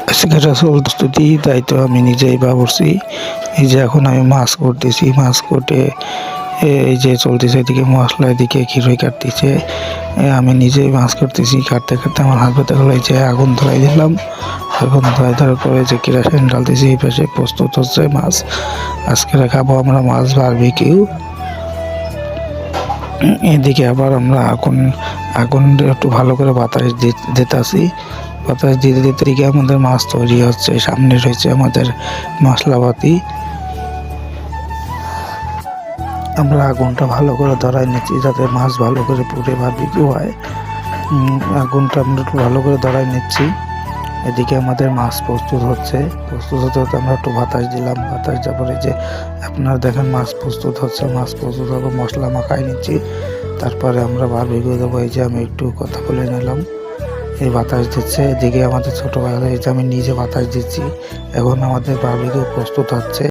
আজকের আসল প্রস্তুতি তাই তো আমি নিজেই ভাবছি। এই যে এখন আমি মাছ করতেছি, মাছ কোটে এই যে চলতেছে, এদিকে মশলা, এদিকে খিরই কাটতেছে, আমি নিজেই মাছ করতেছি। কাটতে কাটতে আমার হাত ব্যথা হলো। এই যে আগুন ধরাই দিলাম, আগুন ধরাই দেওয়ার পরে যে কেরোসিন ঢালতেছি, এই পাশে প্রস্তুত হচ্ছে মাছ। আজকে খাবো আমরা মাছ বারবিকিউ। এদিকে আবার আমরা আগুন একটু ভালো করে বাতাস দিতেছি। বাতাস দিতে দিতে দিকে আমাদের মাছ তৈরি হচ্ছে। সামনে রয়েছে আমাদের মশলাপাতি। আমরা আগুনটা ভালো করে ধরাই নিচ্ছি যাতে মাছ ভালো করে পুড়ে বারবিকিউ হয়। আগুনটা আমরা একটু ভালো করে ধরাই নিচ্ছি। এদিকে আমাদের মাছ প্রস্তুত হচ্ছে। প্রস্তুত হতে হতে আমরা একটু বাতাস দিলাম। বাতাস দেওয়ার পরে যে আপনারা দেখেন মাছ প্রস্তুত হচ্ছে। মাছ প্রস্তুত হবে, মশলা মাখাই নিচ্ছি। তারপরে আমরা বারবিকিউ দেবো। এই যে আমি একটু কথা বলে নিলাম, এই বাতাস দিচ্ছে। এদিকে আমাদের ছোটো ভাই, এই যে আমি নিজে বাতাস দিচ্ছি। এখন আমাদের বারবিকিউ প্রস্তুত হচ্ছে।